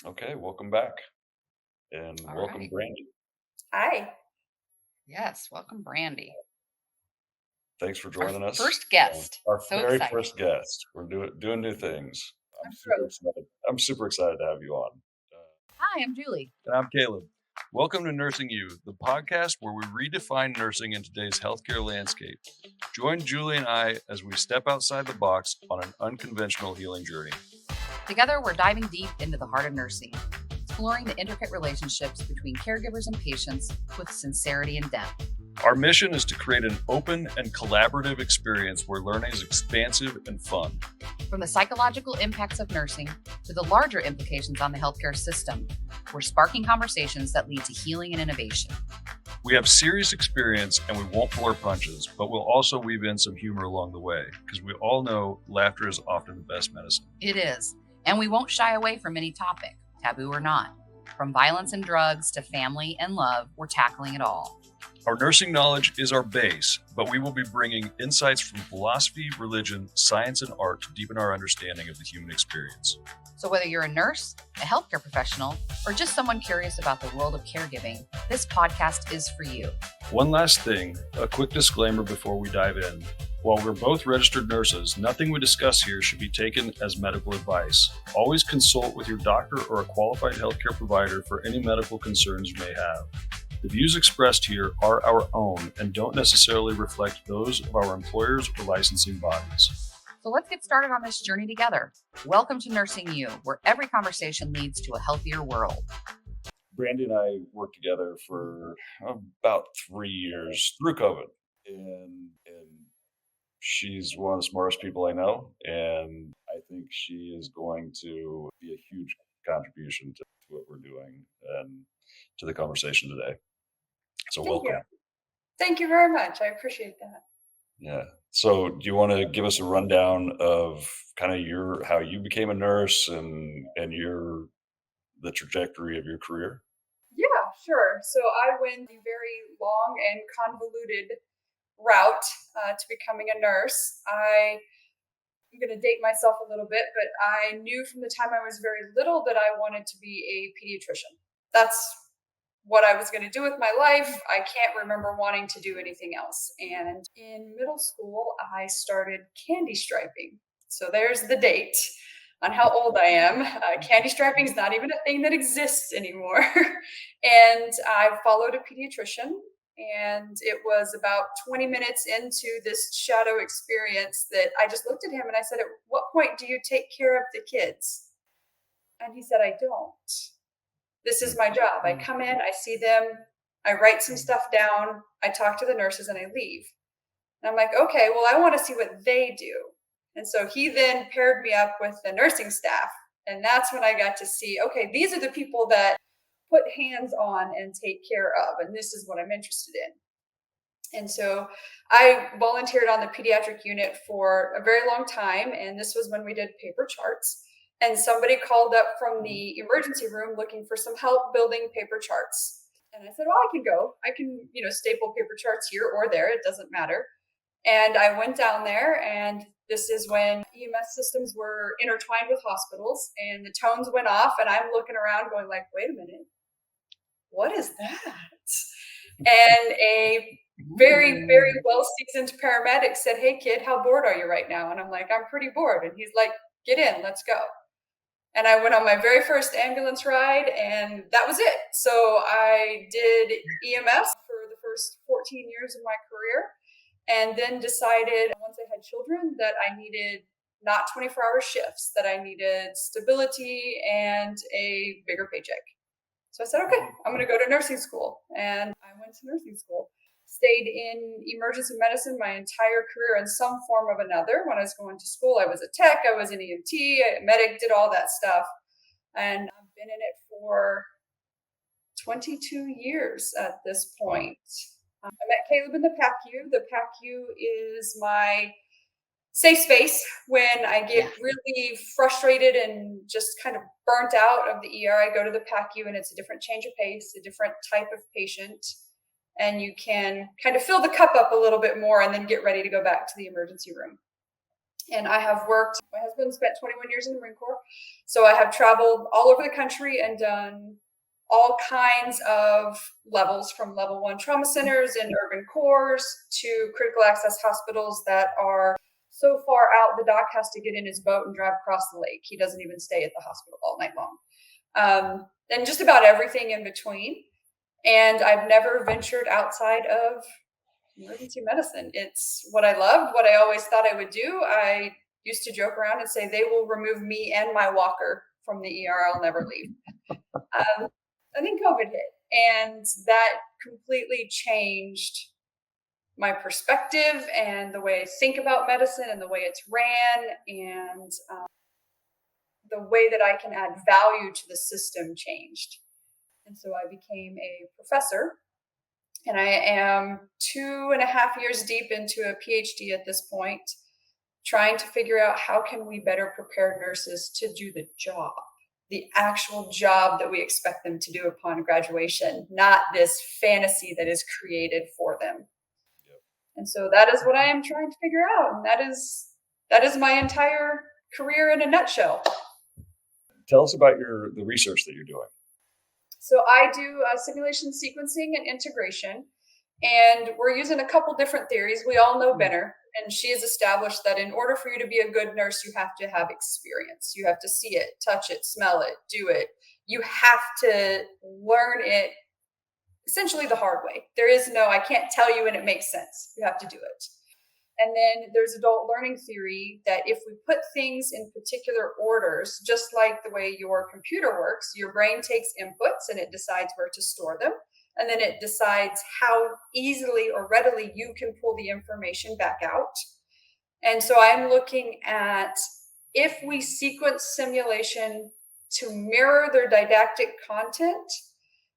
Okay, welcome back and All welcome, right. Brandy. Hi. Yes. Welcome, Brandy. Thanks for Our joining us. first guest. Our So very exciting. first guest. We're doing new things. I'm I'm super thrilled. excited. I'm super excited to have you on. Hi, I'm Julie. And I'm Caleb. Welcome to Nursing You, the podcast where we redefine nursing in today's healthcare landscape. Join Julie and I as we step outside the box on an unconventional healing journey. Together, we're diving deep into the heart of nursing, exploring the intricate relationships between caregivers and patients with sincerity and depth. Our mission is to create an open and collaborative experience where learning is expansive and fun. From the psychological impacts of nursing to the larger implications on the healthcare system, we're sparking conversations that lead to healing and innovation. We have serious experience and we won't pull our punches, but we'll also weave in some humor along the way because we all know laughter is often the best medicine. It is. And we won't shy away from any topic, taboo or not. From violence and drugs to family and love, we're tackling it all. Our nursing knowledge is our base, but we will be bringing insights from philosophy, religion, science, and art to deepen our understanding of the human experience. So whether you're a nurse, a healthcare professional, or just someone curious about the world of caregiving, this podcast is for you. One last thing, a quick disclaimer before we dive in. While we're both registered nurses, nothing we discuss here should be taken as medical advice. Always consult with your doctor or a qualified healthcare provider for any medical concerns you may have. The views expressed here are our own and don't necessarily reflect those of our employers or licensing bodies. So let's get started on this journey together. Welcome to Nursing You, where every conversation leads to a healthier world. Brandy and I worked together for about 3 years through COVID, and she's one of the smartest people I know, and I think she is going to be a huge contribution to what we're doing and to the conversation today. So Thank you. welcome. Thank you very much. I appreciate that. Yeah. So do you want to give us a rundown of kind of how you became a nurse and the trajectory of your career? Yeah, sure. So I went a very long and convoluted route to becoming a nurse. I'm going to date myself a little bit, but I knew from the time I was very little that I wanted to be a pediatrician. That's what I was going to do with my life. I can't remember wanting to do anything else. And in middle school, I started candy striping. So there's the date on how old I am. Candy striping is not even a thing that exists anymore. And I followed a pediatrician. And it was about 20 minutes into this shadow experience that I just looked at him and I said, "At what point do you take care of the kids?" And he said, "I don't. This is my job. I come in, I see them, I write some stuff down, I talk to the nurses, and I leave." And I'm like, "Okay, well, I want to see what they do." And so he then paired me up with the nursing staff. And that's when I got to see, okay, these are the people that put hands on and take care of. And this is what I'm interested in. And so I volunteered on the pediatric unit for a very long time. And this was when we did paper charts. And somebody called up from the emergency room looking for some help building paper charts. And I said, "Well, I can go. I can, staple paper charts here or there. It doesn't matter." And I went down there, and this is when EMS systems were intertwined with hospitals, and the tones went off, and I'm looking around going like, "Wait a minute, what is that?" And a very, very well seasoned paramedic said, "Hey kid, how bored are you right now?" And I'm like, "I'm pretty bored." And he's like, "Get in, let's go." And I went on my very first ambulance ride, and that was it. So I did EMS for the first 14 years of my career, and then decided once I had children that I needed not 24-hour shifts, that I needed stability and a bigger paycheck. So I said, "Okay, I'm going to go to nursing school." And I went to nursing school. Stayed in emergency medicine my entire career in some form of another. When I was going to school, I was a tech, I was an EMT, a medic, did all that stuff. And I've been in it for 22 years at this point. I met Caleb in the PACU. The PACU is my safe space when I get really frustrated and just kind of burnt out of the ER. I go to the PACU, and it's a different change of pace, a different type of patient. And you can kind of fill the cup up a little bit more and then get ready to go back to the emergency room. And I have worked, my husband spent 21 years in the Marine Corps. So I have traveled all over the country and done all kinds of levels, from level 1 trauma centers and urban cores to critical access hospitals that are so far out, the doc has to get in his boat and drive across the lake. He doesn't even stay at the hospital all night long. And just about everything in between. And I've never ventured outside of emergency medicine. It's what I loved, what I always thought I would do. I used to joke around and say, they will remove me and my walker from the ER. I'll never leave. And then COVID hit, and that completely changed my perspective and the way I think about medicine and the way it's ran, and the way that I can add value to the system changed. And so I became a professor, and I am 2.5 years deep into a PhD at this point, trying to figure out how can we better prepare nurses to do the job, the actual job that we expect them to do upon graduation, not this fantasy that is created for them. Yep. And so that is what I am trying to figure out. And that is my entire career in a nutshell. Tell us about the research that you're doing. So I do simulation sequencing and integration, and we're using a couple different theories. We all know Benner, and she has established that in order for you to be a good nurse, you have to have experience. You have to see it, touch it, smell it, do it. You have to learn it essentially the hard way. There is no, I can't tell you and it makes sense. You have to do it. And then there's adult learning theory that if we put things in particular orders, just like the way your computer works, your brain takes inputs and it decides where to store them. And then it decides how easily or readily you can pull the information back out. And so I'm looking at if we sequence simulation to mirror their didactic content.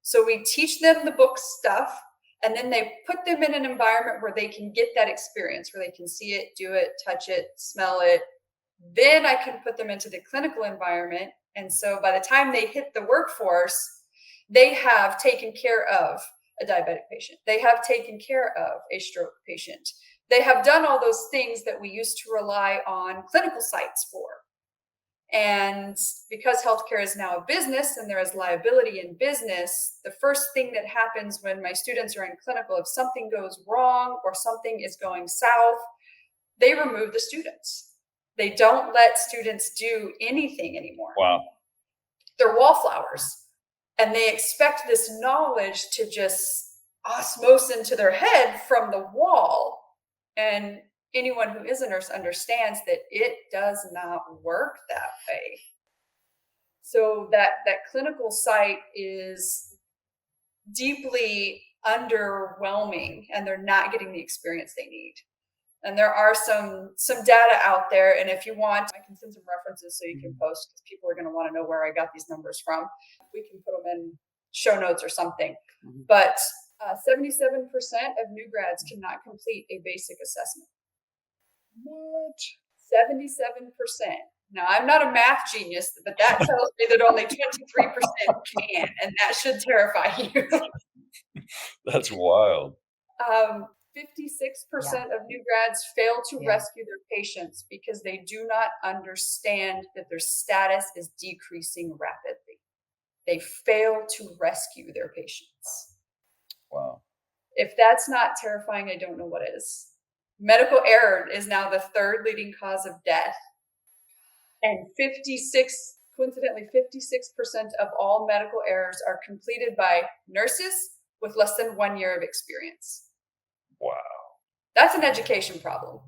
So we teach them the book stuff, and then they put them in an environment where they can get that experience, where they can see it, do it, touch it, smell it. Then I can put them into the clinical environment. And so by the time they hit the workforce, they have taken care of a diabetic patient. They have taken care of a stroke patient. They have done all those things that we used to rely on clinical sites for. And because healthcare is now a business and there is liability in business, the first thing that happens when my students are in clinical, if something goes wrong or something is going south, they remove the students. They don't let students do anything anymore. Wow. They're wallflowers. And they expect this knowledge to just osmose into their head from the wall. And anyone who is a nurse understands that it does not work that way. So that clinical site is deeply underwhelming, and they're not getting the experience they need. And there are some data out there, and if you want, I can send some references so you can post, because people are going to want to know where I got these numbers from. We can put them in show notes or something. But 77% of new grads cannot complete a basic assessment. What? 77%. Now, I'm not a math genius, but that tells me that only 23% can, and that should terrify you. That's wild. 56% of new grads fail to rescue their patients because they do not understand that their status is decreasing rapidly. They fail to rescue their patients. Wow. If that's not terrifying, I don't know what is. Medical error is now the third leading cause of death. And 56% of all medical errors are completed by nurses with less than 1 year of experience. Wow. That's an education problem.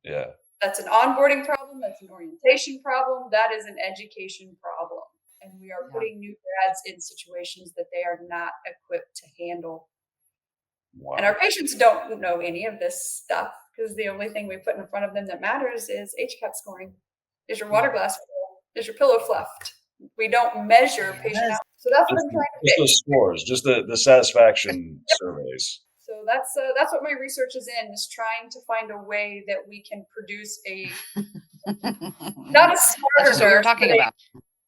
Yeah. That's an onboarding problem. That's an orientation problem. That is an education problem. And we are putting new grads in situations that they are not equipped to handle. Wow. And our patients don't know any of this stuff, because the only thing we put in front of them that matters is HCAP scoring. Is your water glass full? Is your pillow fluffed? We don't measure patient outcomes. So that's what I'm trying to fix. Just fix. those scores, just the satisfaction surveys. So that's what my research is in, is trying to find a way that we can produce a not a smarter That's what you're talking about.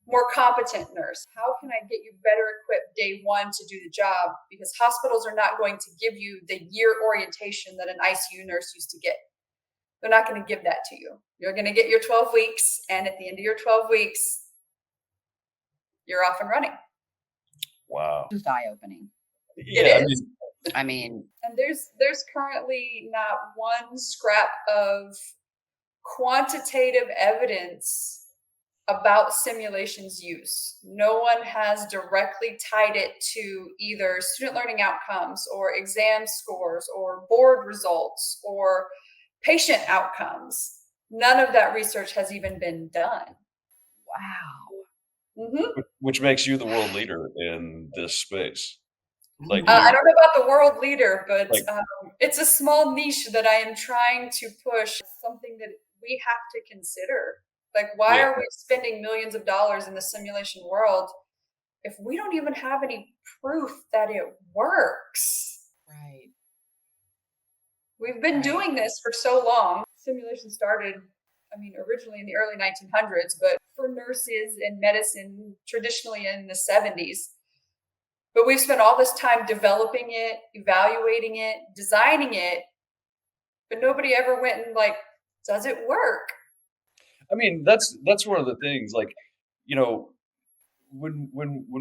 More competent nurse. How can I get you better equipped day one to do the job? Because hospitals are not going to give you the year orientation that an ICU nurse used to get. They're not going to give that to you. You're going to get your 12 weeks. And at the end of your 12 weeks, you're off and running. Wow. Just eye-opening. Yeah, It is. I mean, And there's currently not one scrap of quantitative evidence about simulations use. No one has directly tied it to either student learning outcomes or exam scores or board results or patient outcomes. None of that research has even been done. wow. Mm-hmm. which makes you the world leader in this space. Like I you, don't know about the world leader, but like it's a small niche that I am trying to push, something that we have to consider. Like, why Yeah. are we spending millions of dollars in the simulation world if we don't even have any proof that it works? Right. We've been Right. doing this for so long. Simulation started, I mean, originally in the early 1900s, but for nurses and medicine, traditionally in the 70s. But we've spent all this time developing it, evaluating it, designing it, but nobody ever went and like, does it work? I mean, that's one of the things. Like, you know, when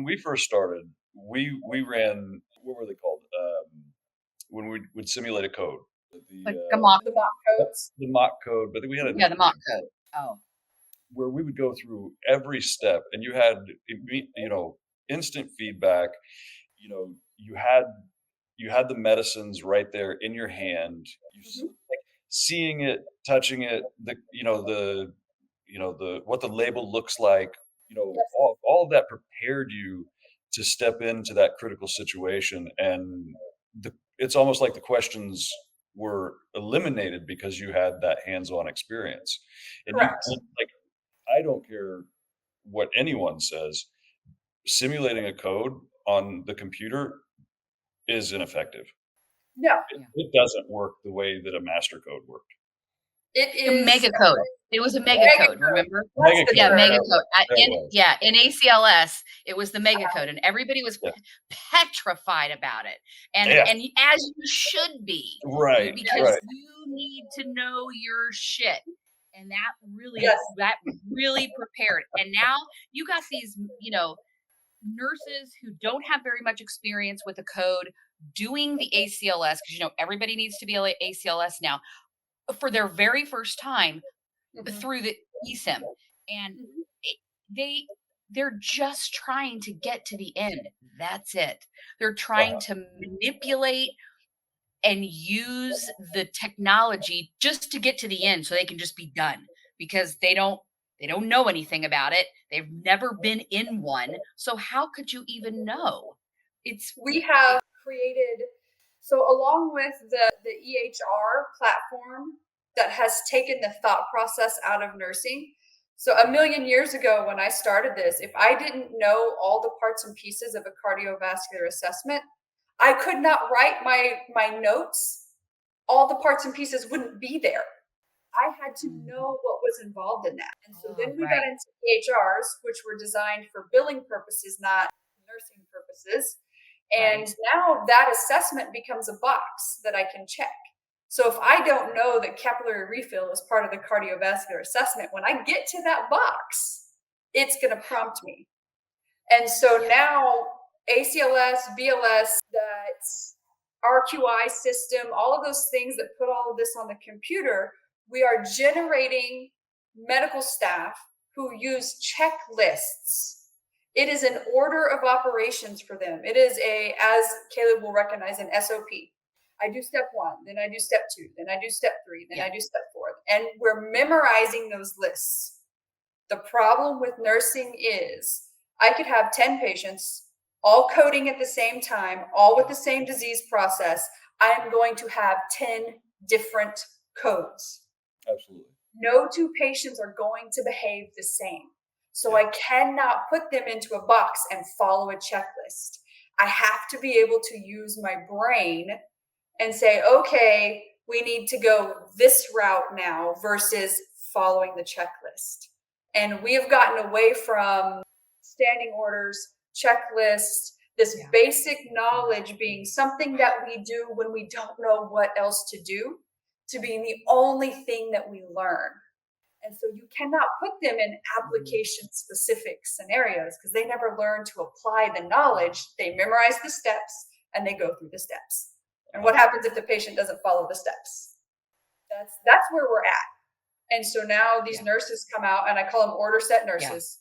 we first started, we ran, what were they called? When we would simulate a code, Like the a mock. The mock codes. the mock code, but then we had a Yeah, the different mock name code. Oh, where we would go through every step, and you had instant feedback. You know, you had the medicines right there in your hand. Mhm. Like seeing it, touching it, the what the label looks like. Yes. All of that prepared you to step into that critical situation, and it's almost like the questions were eliminated because you had that hands-on experience, and you Correct. like I don't care what anyone says, simulating a code on the computer is ineffective. No, yeah. It doesn't work the way that a master code worked. it A is mega code. It was a mega mega code, code. remember? That's Mega the Yeah, code, term. mega that code. was. In ACLS, it was the mega code, and everybody was Yeah. petrified about it. And Yeah, as you should be, right, because right. you need to know your shit. And Yes. that really prepared. And now you got these, nurses who don't have very much experience with the code doing the ACLS, because everybody needs to be ACLS now, for their very first time Mhm. through the eSIM, and Mhm. it, they're just trying to get to the end. That's it. They're trying Uh-huh. to manipulate and use the technology just to get to the end so they can just be done, because they don't know anything about it. They've never been in one. So how could you even know? It's We have created, so along with the EHR platform that has taken the thought process out of nursing. So a million years ago when I started this, if I didn't know all the parts and pieces of a cardiovascular assessment, I could not write my notes. All the parts and pieces wouldn't be there. I had to know what was involved in that. And so then we got right. into EHRs, which were designed for billing purposes, not nursing purposes. And Right. now that assessment becomes a box that I can check. So if I don't know that capillary refill is part of the cardiovascular assessment, when I get to that box, it's going to prompt me. And so now ACLS, BLS, that RQI system, all of those things that put all of this on the computer, we are generating medical staff who use checklists. It is an order of operations for them. It is as Caleb will recognize, an SOP. I do step 1, then I do step 2, then I do step 3, then I do step 4. And we're memorizing those lists. The problem with nursing is I could have 10 patients all coding at the same time, all with the same disease process. I am going to have 10 different codes. Absolutely. No two patients are going to behave the same. So I cannot put them into a box and follow a checklist. I have to be able to use my brain and say, okay, we need to go this route now versus following the checklist. And we have gotten away from standing orders, checklists, this basic knowledge being something that we do when we don't know what else to do, to being the only thing that we learn. And so you cannot put them in application specific scenarios because they never learn to apply the knowledge. They memorize the steps and they go through the steps. And what happens if the patient doesn't follow the steps? That's where we're at. And so now these nurses come out, and I call them order set nurses.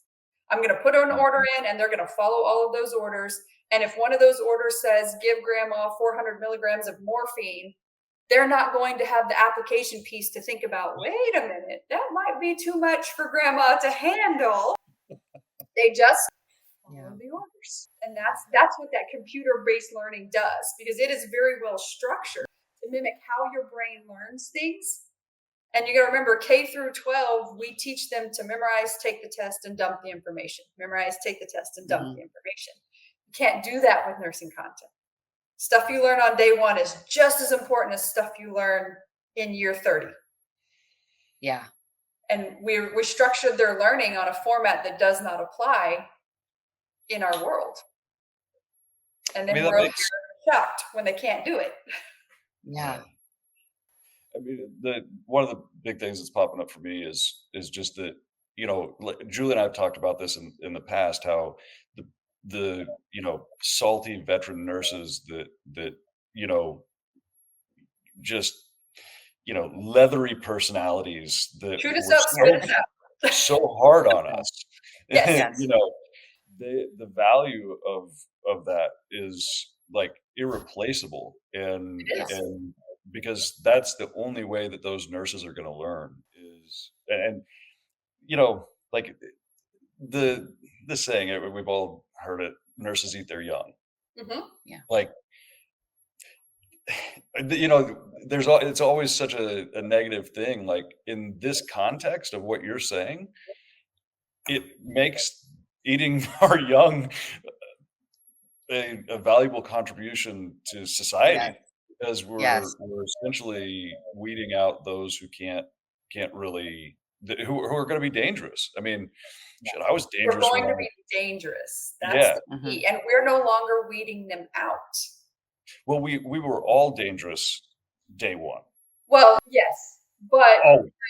I'm going to put an order in, and they're going to follow all of those orders. And if one of those orders says, give grandma 400 milligrams of morphine, they're not going to have the application piece to think about, wait a minute, that might be too much for grandma to handle. They just follow the orders. And that's what that computer-based learning does, because it is very well structured to mimic how your brain learns things. And you got to remember, K through 12, we teach them to memorize, take the test, and dump the information. Memorize, take the test, and dump the information. You can't do that with nursing content. Stuff you learn on day 1 is just as important as stuff you learn in year 30. Yeah. And we structured their learning on a format that does not apply in our world. And then we're shocked when they can't do it. Yeah. I mean, one of the big things that's popping up for me is just that, Julie and I have talked about this in the past, how the salty veteran nurses that just leathery personalities that Shoot us were up, spit us out. so hard on us. Yes. The value of that is like irreplaceable, and because that's the only way that those nurses are going to learn is, and like the saying, we've all heard it, nurses eat their young. Yeah. Like, it's always such a negative thing. Like, in this context of what you're saying, it makes eating our young a valuable contribution to society, because we're essentially weeding out those who can't really, who are going to be dangerous. I mean, shit, I was dangerous. We're going to be dangerous. That's the key. And we're no longer weeding them out. Well, we were all dangerous day 1. Well, yes, but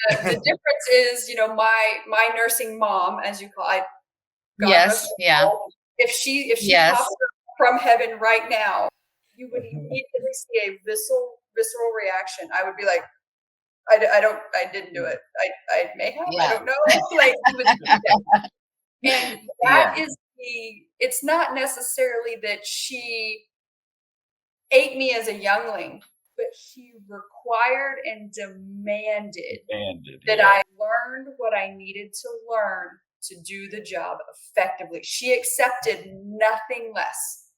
the difference is, my nursing mom, as you call it. If she pops up from heaven right now, you would immediately see a visceral reaction. I would be like, I didn't do it. I may have, I don't know. Like, and that is it's not necessarily that she ate me as a youngling, but she required and demanded that I learned what I needed to learn to do the job effectively. She accepted nothing less.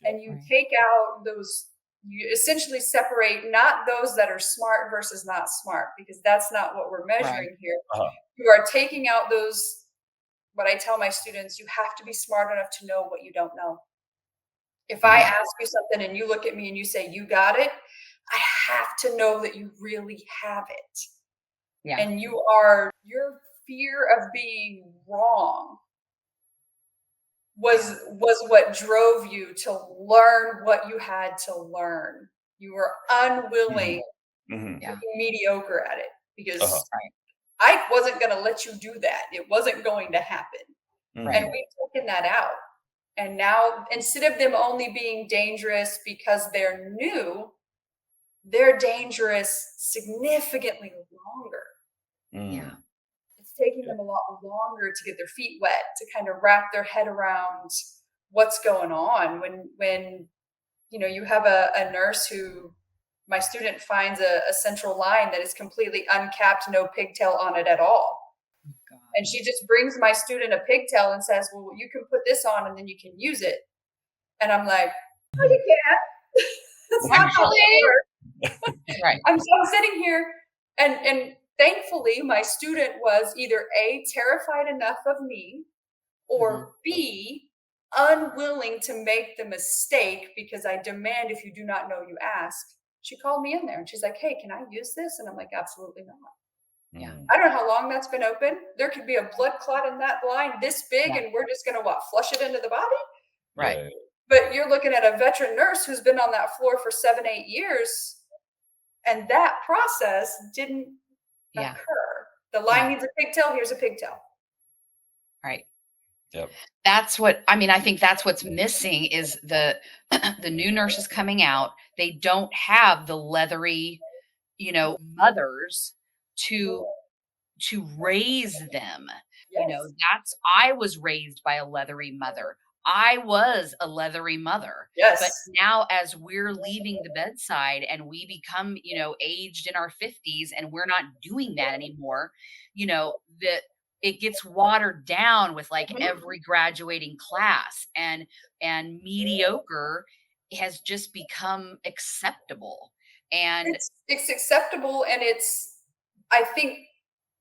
And you take out those, you essentially separate not those that are smart versus not smart, because that's not what we're measuring here. You are taking out those, what I tell my students, you have to be smart enough to know what you don't know. If I ask you something and you look at me and you say, you got it, I have to know that you really have it. Yeah. And your fear of being wrong was what drove you to learn what you had to learn. You were unwilling to be mediocre at it, because I wasn't going to let you do that. It wasn't going to happen. And we've taken that out. And now, instead of them only being dangerous because they're new, they're dangerous significantly longer. Yeah. It's taking them a lot longer to get their feet wet, to kind of wrap their head around what's going on. When you have a nurse who, my student finds a central line that is completely uncapped, no pigtail on it at all. And she just brings my student a pigtail and says, well, you can put this on and then you can use it. And I'm like, oh, you can't. That's not how it works. Right. I'm sitting here, and thankfully my student was either A, terrified enough of me, or B, unwilling to make the mistake, because I demand, if you do not know, you ask. She called me in there and she's like, hey, can I use this? And I'm like, absolutely not. Yeah. I don't know how long that's been open. There could be a blood clot in that line this big, and we're just going to flush it into the body? Right. But you're looking at a veteran nurse who's been on that floor for 7-8 years, and that process didn't occur. The Yeah. line needs a pigtail, here's a pigtail. Right. Yep. That's what I mean, I think that's what's missing is the the new nurses coming out, they don't have the leathery, mothers to raise them. Yes. That's I was raised by a leathery mother. I was a leathery mother. But Yes. now as we're leaving the bedside and we become, aged in our 50s and we're not doing that anymore, that it gets watered down with like Mhm. every graduating class and mediocre has just become acceptable. And It's acceptable, and it's, I think,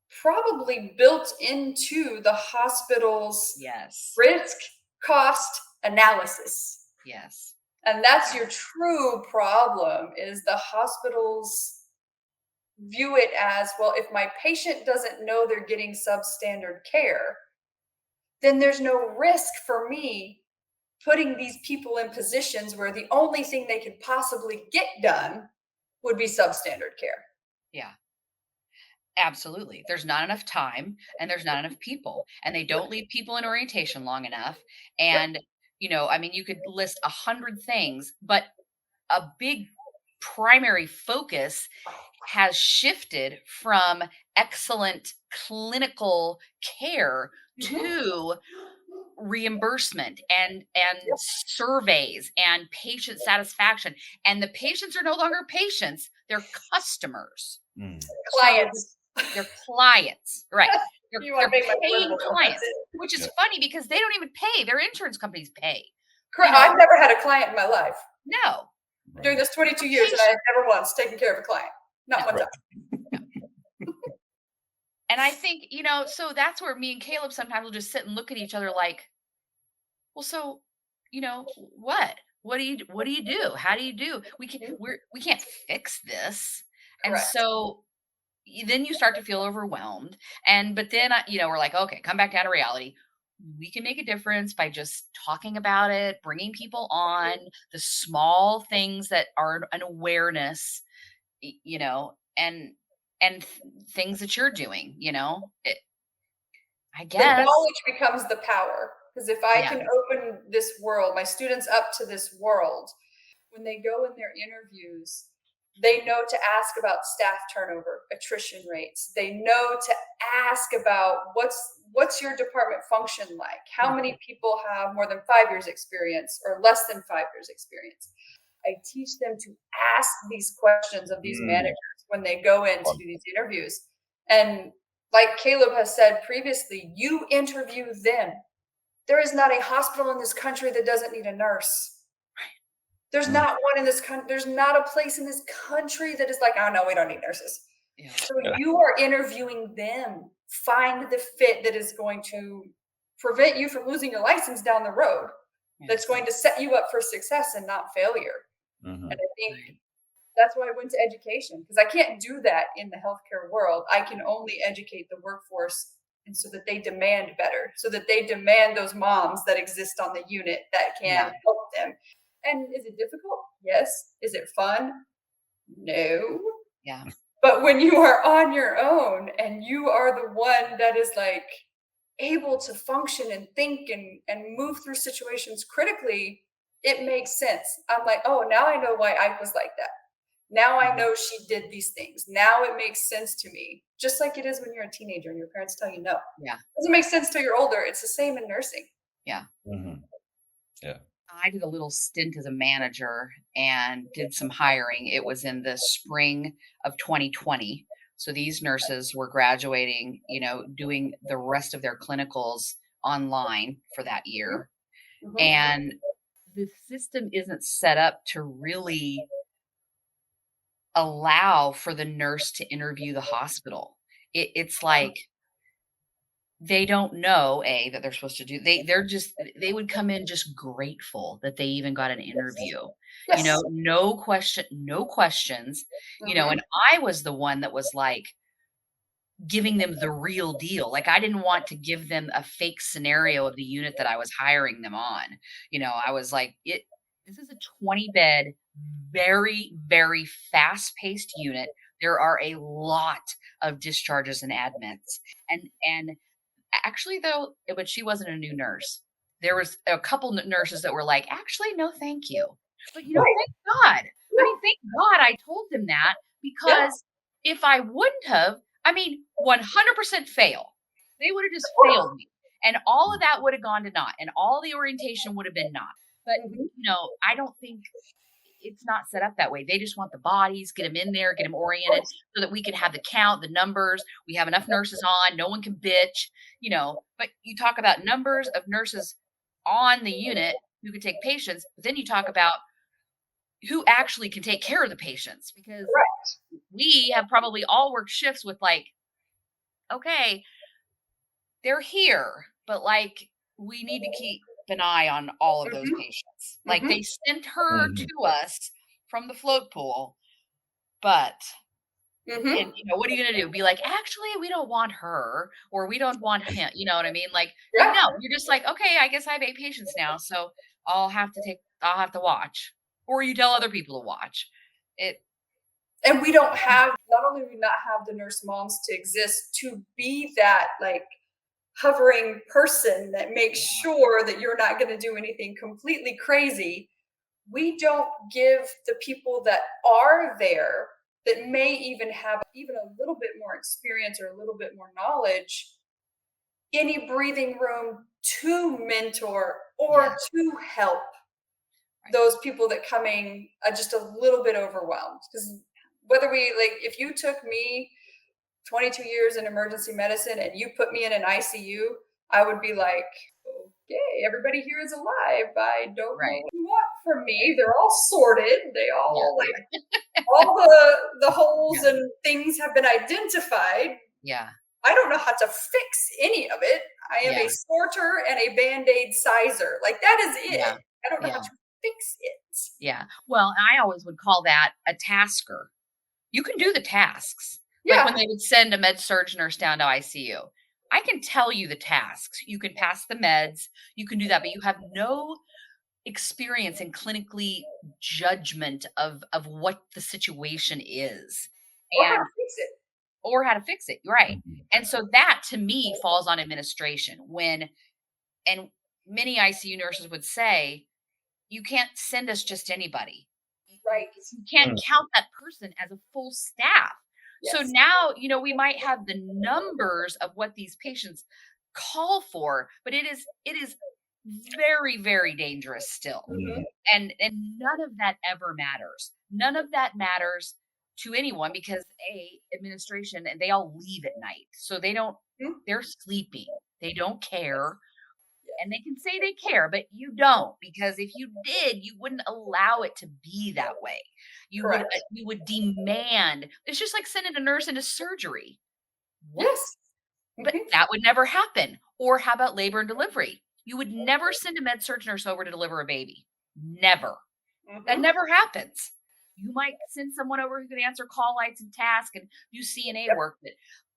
probably built into the hospital's yes, risk cost analysis. yes. And that's Yeah. your true problem, is the hospitals view it as, well, if my patient doesn't know they're getting substandard care, then there's no risk for me putting these people in positions where the only thing they could possibly get done would be substandard care. Yeah. Absolutely. There's not enough time and there's not enough people, and they Yep. don't leave people in orientation long enough. Yep. And, I mean, you could list 100 things, but a big primary focus has shifted from excellent clinical care Mhm. to reimbursement and Yep. surveys and patient satisfaction. And the patients are no longer patients, they're customers. Mm. So Clients. they're clients, right. They're You want to they're make my paying political, that's clients, it. which is Yep. funny because they don't even pay, their insurance companies pay, Correct. I've never had a client in my life. No, During Right. this 22 they're years, and I have patient. never once taken care of a client. Not No, one Right. time. no. And I think, so that's where me and Caleb sometimes will just sit and look at each other like, "Well, so, what? What do you do? How do you do? Mhm. We can't fix this." And Correct. so then you start to feel overwhelmed. But then we're like, okay, come back down to reality. We can make a difference by just talking about it, bringing people on, the small things that are an awareness, and things that you're doing, I The guess. knowledge becomes the power. Because if I Yeah. can open this world, my students up to this world, when they go in their interviews, they know to ask about staff turnover, attrition rates. They know to ask about what's your department function like? How many people have more than 5 years experience or less than 5 years experience? I teach them to ask these questions of these Mm. managers when they go in to Fun. do these interviews. And like Caleb has said previously, you interview them. There is not a hospital in this country that doesn't need a nurse. There's Mm. not one in this country. There's not a place in this country that is like, oh no, we don't need nurses. Yeah. So Yeah. you are interviewing them. Find the fit that is going to prevent you from losing your license down the road. Yeah. That's going to set you up for success and not failure. Mhm. And I think Right. that's why I went to education, because I can't do that in the healthcare world. I can only educate the workforce, and so that they demand better, so that they demand those moms that exist on the unit that can Yeah. help them. And is it difficult? Yes. Is it fun? No. Yeah. But when you are on your own and you are the one that is like able to function and think and move through situations critically, it makes sense. I'm like, oh, now I know why Ike was like that. Now I Mhm. know she did these things. Now it makes sense to me. Just like it is when you're a teenager and your parents tell you no. Yeah. It doesn't make sense till you're older. It's the same in nursing. Yeah. Mhm. Yeah. I did a little stint as a manager and did some hiring. It was in the spring of 2020. So these nurses were graduating, doing the rest of their clinicals online for that year. Mhm. And the system isn't set up to really allow for the nurse to interview the hospital. It's like they don't know that they're supposed to do. They would come in just grateful that they even got an Yes. interview. Yes. No questions. Mhm. And I was the one that was like giving them the real deal. Like I didn't want to give them a fake scenario of the unit that I was hiring them on. I was like, this is a 20 bed, very, very fast paced unit. There are a lot of discharges and admits. And actually though, but she wasn't a new nurse. There was a couple nurses that were like, "Actually, no, thank you." But, Right. thank God. I Yeah. mean, thank God I told them that, Yeah. because if I wouldn't have, I mean, 100% fail. They would have Of just course. failed me, and all of that would have gone to naught, and all the orientation would have been naught. But, Mhm. I don't think it's not set up that way. They just want the bodies, get them in there, get them Of oriented course. so that we can have the count, the numbers. We have enough nurses on, no one can bitch, But you talk about numbers of nurses on the unit who can take patients, but then you talk about who actually can take care of the patients, because Right. we have probably all worked shifts with, like, okay, they're here, but, like, we need to keep an eye on all of those Mhm. patients. Like, Mhm. they sent her Mhm. to us from the float pool, but Mhm. and, what are you gonna do? Be like, "Actually, we don't want her," or "We don't want him," you know what I mean? Like, Yeah. no, you're just like, "Okay, I guess I have 8 patients now, so I'll have to watch." Or you tell other people to watch. It And we don't have, not only do we not have the nurse moms to exist to be that like hovering person that makes Yeah, sure that you're not going to do anything completely crazy, we don't give the people that are there, that may even have even a little bit more experience or a little bit more knowledge, any breathing room to mentor yeah, or to help right. those people that coming just a little bit overwhelmed. Because whether we like, if you took me 22 years in emergency medicine and you put me in an ICU, I would be like, okay, everybody here is alive. I don't know Right, what you want from right. me. They're all sorted. They Yeah, all like, all the holes yeah, and things have been identified. yeah, I don't know how to fix any of it. I am a yeah, sorter and a band-aid sizer. Like that is it. yeah, I don't know how yeah, to fix it. yeah. Well, I always would call that a tasker. You can do the tasks. Like when Yeah. they would send a med surg nurse down to ICU. I can tell you the tasks. You can pass the meds, you can do that, but you have no experience in clinically judgment of what the situation is, Or how and to fix it. or how to fix it. Right. Mhm. And so that to me falls on administration, and many ICU nurses would say, you can't send us just anybody. Right. You can't Mm. count that person as a full staff. So Yes. now, we might have the numbers of what these patients call for, but it is very, very dangerous still. Mhm. And none of that ever matters. None of that matters to anyone, because administration, and they all leave at night. So Mhm. they're sleeping. They don't Yes. care, Yes. and they can say they care, but you don't, because if you did, you wouldn't allow it to be that way. Correct. You would demand. It's just like sending a nurse into surgery. What? Yes. But Mhm. that would never happen. Or how about labor and delivery? You would never send a med surg nurse over to deliver a baby. Never. That Mhm. never happens. You might send someone over who can answer call lights and task and do CNA Yep. work,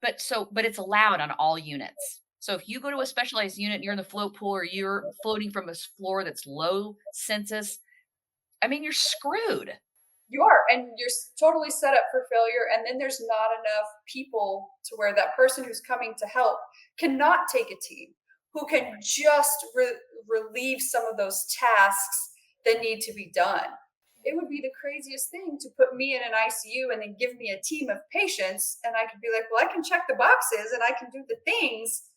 but it's allowed on all units. So if you go to a specialized unit and you're in the float pool, or you're floating from a floor that's low census, I mean, you're screwed. You are, and you're totally set up for failure. And then there's not enough people to where that person who's coming to help cannot take a team who can just relieve some of those tasks that need to be done. It would be the craziest thing to put me in an ICU and then give me a team of patients, and I could be like, well, I can check the boxes and I can do the things,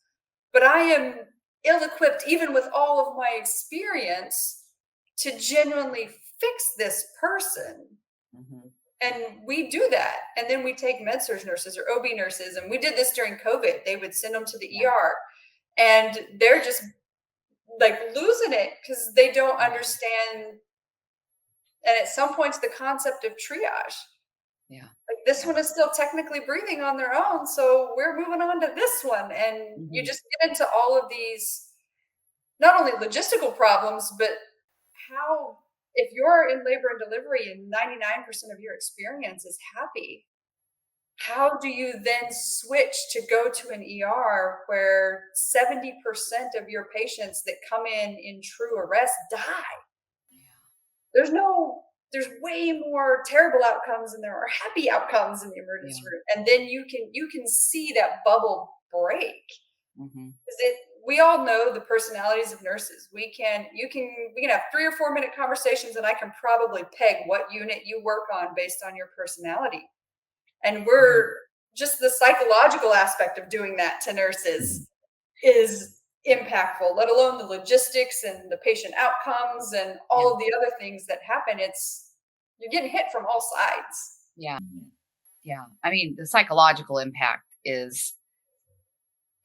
but I am ill equipped, even with all of my experience, to genuinely fix this person. Mhm. And we do that. And then we take med surg nurses or OB nurses. And we did this during COVID. They would send them to the Yeah, ER and they're just like losing it because they don't yeah, understand. And at some points, the concept of triage. yeah, Like this yeah. one is still technically breathing on their own. So we're moving on to this one. And you Mhm. just get into all of these, not only logistical problems, but how, if you're in labor and delivery and 99% of your experience is happy, how do you then switch to go to an ER where 70% of your patients that come in true arrest die? Yeah. There's no there's way more terrible outcomes than there are happy outcomes in the Yeah. emergency room. And then you can see that bubble break. Hmm. 'Cause we all know the personalities of nurses. We can have 3 or 4 minute conversations, and I can probably peg what unit you work on based on your personality. And Hmm. we're just the psychological aspect of doing that to Mhm. nurses is impactful, let alone the logistics and the patient outcomes and Yeah. all of the other things that happen. You're getting hit from all sides. Yeah. Yeah. I mean, the psychological impact is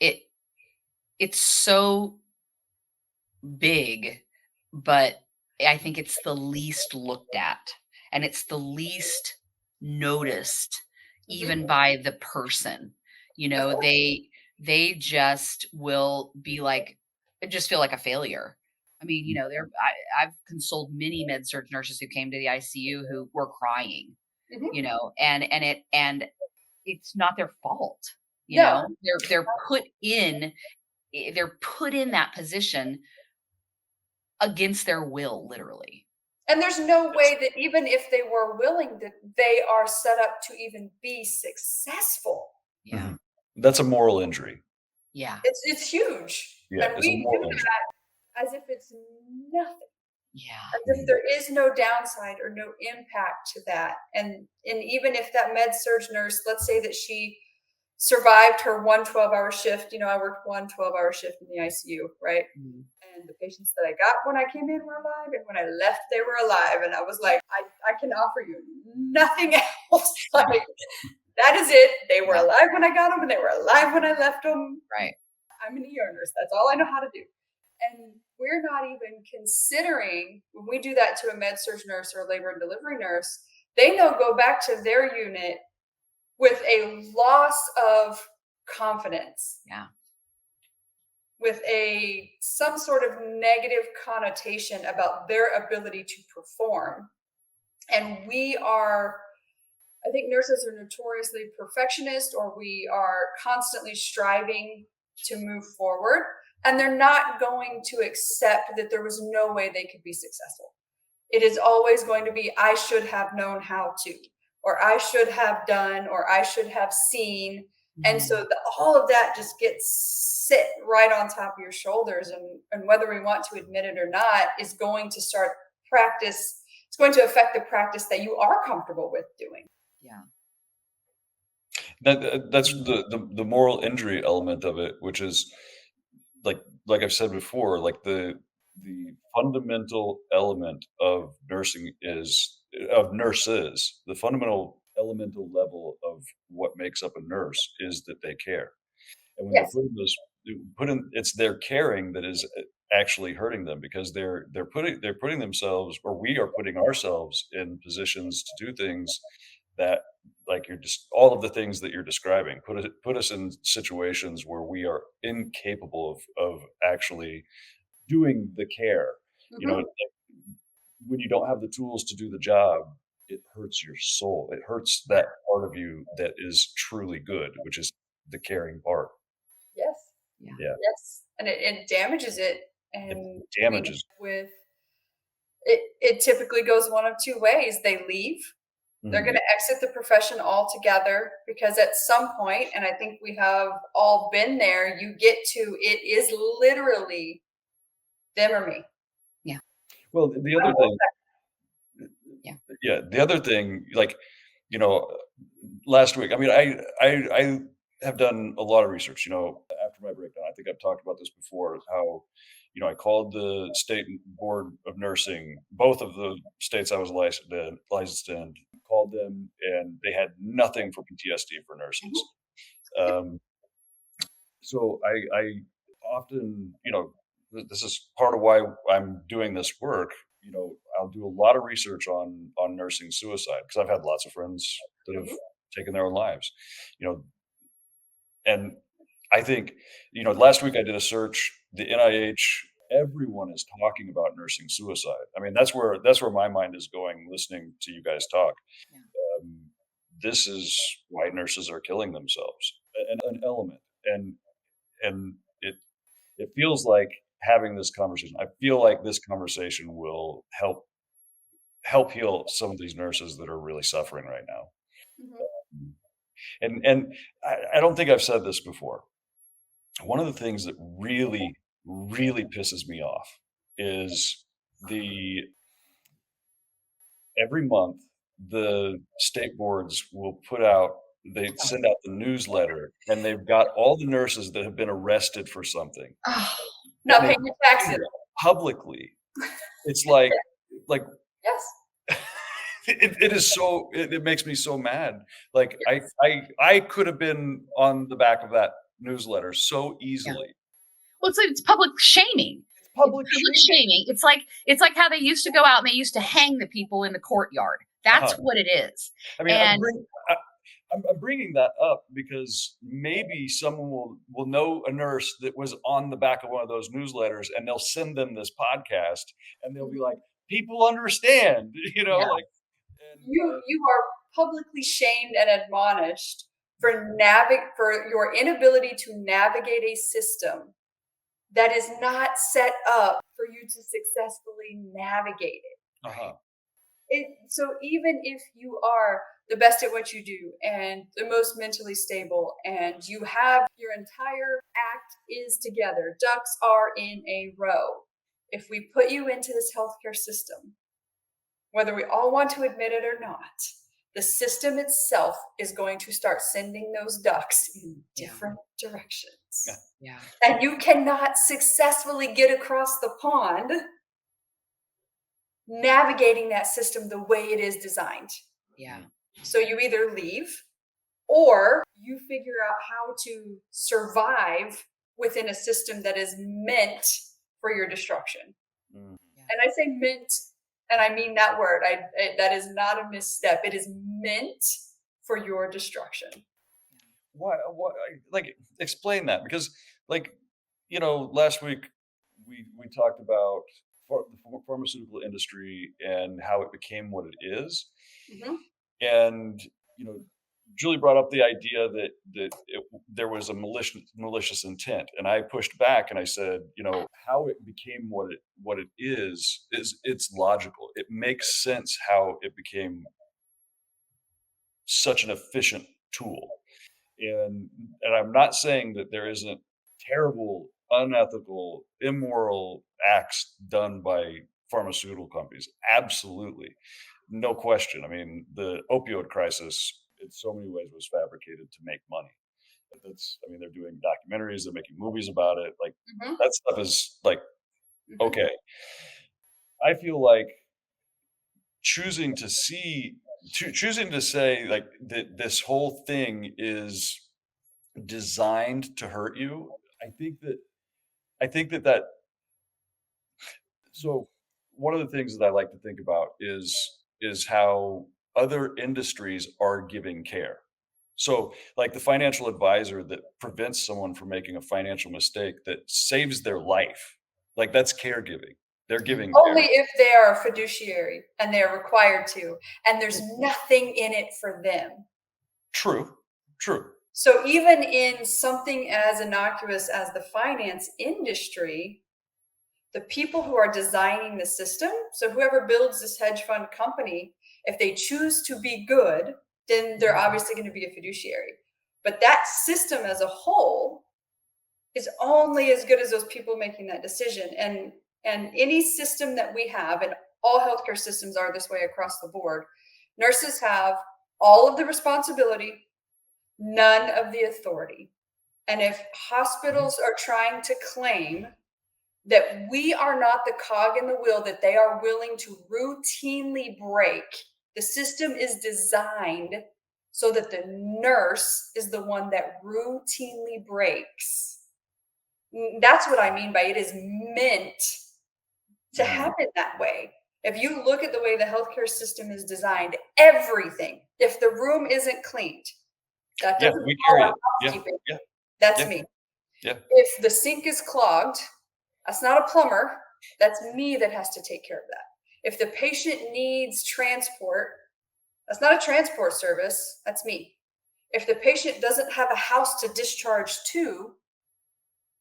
it. It's so big, but I think it's the least looked at, and it's the least noticed Mhm. even by the person. You Of know, course. they just will be like just feel like a failure. I mean, I've consoled many med surg nurses who came to the ICU who were crying, Mhm. and it's not their fault. No. They're put in that position against their will, literally. And there's no Yes. way that even if they were willing, that they are set up to even be successful. Yeah. Mhm. That's a moral injury. Yeah. It's huge. Yeah, And it's a we do moral injury. as if it's nothing, Yeah. as if Mhm. there is no downside or no impact to that. And even if that med surge nurse, let's say that she survived her 1 12-hour shift, I worked 1 12-hour shift in the ICU, right? Mhm. And the patients that I got when I came in were alive, and when I left, they were alive. And I was like, I can offer you nothing else. Like, that is it. They were Yeah. alive when I got them, and they were alive when I left them. Right. I'm an ER nurse. That's all I know how to do. And we're not even considering when we do that to a med surg nurse or a labor and delivery nurse, they now go back to their unit with a loss of confidence, Yeah. with a some sort of negative connotation about their ability to perform. And I think nurses are notoriously perfectionist, or we are constantly striving to move forward, and they're not going to accept that there was no way they could be successful. It is always going to be, I should have known how to, or I should have done, or I should have seen. And so Mhm. all of that just gets sit right on top of your shoulders. And whether we want to admit it or not, is going to start practice. It's going to affect the practice that you are comfortable with doing. Yeah. That's Mhm. the moral injury element of it, which is like I've said before, like the fundamental element of nursing is of nurses, the fundamental elemental level of what makes up a nurse is that they care. And when they're Yes. putting those put in it's their caring that is actually hurting them because they're putting themselves or we are putting ourselves in positions to do things that like you're just all of the things that you're describing put us in situations where we are incapable of actually doing the care. You know, Mhm. when you don't have the tools to do the job, it hurts your soul. It hurts that part of you that is truly good, which is the caring part. Yes. Yeah. Yeah. Yes. And it damages it. It And we damages. with it typically goes one of two ways. They leave. They're going Mhm. to exit the profession altogether because at some point, and I think we have all been there, you get to it is literally them or me. Yeah. Well, the other thing Yeah. yeah, the other thing, like, you know, last week, I mean, I have done a lot of research, after my breakdown. I think I've talked about this before, how, I called the state board of nursing, both of the states I was licensed in, called them, and they had nothing for PTSD for Mhm. nurses. Um, so I often, this is part of why I'm doing this work. I'll do a lot of research on nursing suicide because I've had lots of friends that have Mhm. taken their own lives. You know, and I think, last week I did a search. The NIH, everyone is talking about nursing suicide. I mean, that's where my mind is going listening to you guys talk. Yeah. Um, this is why nurses are killing themselves. An element, and it feels like having this conversation. I feel like this conversation will help heal some of these nurses that are really suffering right now. Mhm. And I don't think I've said this before. One of the things that really, really pisses me off is the every month the state boards will put out they send out the newsletter and they've got all the nurses that have been arrested for something Oh, and Not they paying your taxes. do it publicly. It's like Yes. it is so it makes me so mad. Like I could have been on the back of that newsletter so yeah. easily. Well, it's public shaming. It's It's public public shaming. shaming. It's like how they used to go out and they used to hang the people in the courtyard. That's Uh-huh. what it is. I mean, And I'm bringing that up because maybe someone will know a nurse that was on the back of one of those newsletters, and they'll send them this podcast, and they'll be like, "People understand," yeah, like, You are publicly shamed and admonished for for your inability to navigate a system that is not set up for you to successfully navigate it. uh-huh, So even if you are the best at what you do and the most mentally stable and you have your entire act is together, ducks are in a row. If we put you into this healthcare system, whether we all want to admit it or not, the system itself is going to start sending those ducks in yeah, different directions. yeah, yeah, And you cannot successfully get across the pond navigating that system the way it is designed. yeah, So you either leave or you figure out how to survive within a system that is meant for your destruction. mm. yeah, And I say meant, and I mean that word. That is not a misstep. It is meant for your destruction. Why, like, explain that because, like, last week we talked about the pharmaceutical industry and how it became what it is. Mhm. And, you know, Julie brought up the idea that there was a malicious intent, and I pushed back and I said, how it became what it is it's logical. It makes sense how it became such an efficient tool, and I'm not saying that there isn't terrible, unethical, immoral acts done by pharmaceutical companies. Absolutely, no question. I mean, the opioid crisis, in so many ways, was fabricated to make money. I mean, they're doing documentaries, they're making movies about it. Like, Mhm. that stuff is like, Mhm. okay. I feel like choosing to see, choosing to say like that this whole thing is designed to hurt you. I think that I think that that so one of the things that I like to think about is how other industries are giving care. So, like the financial advisor that prevents someone from making a financial mistake that saves their life, like that's caregiving. They're yeah, giving Only care. if they are a fiduciary and they are required to, and there's nothing in it for them. True, true. So even in something as innocuous as the finance industry, the people who are designing the system, so whoever builds this hedge fund company, if they choose to be good, then they're obviously going to be a fiduciary. But that system as a whole is only as good as those people making that decision. And any system that we have, and all healthcare systems are this way across the board, nurses have all of the responsibility, none of the authority. And if Mhm. hospitals are trying to claim that we are not the cog in the wheel that they are willing to routinely break, the system is designed so that the nurse is the one that routinely breaks. That's what I mean by it is meant to Mm. happen that way. If you look at the way the healthcare system is designed, everything, if the room isn't cleaned, that Yeah, doesn't we fall carry on it. Yeah, housekeeping. yeah, That's yeah, me. yeah. If the sink is clogged, that's not a plumber. That's me that has to take care of that. If the patient needs transport, that's not a transport service. That's me. If the patient doesn't have a house to discharge to,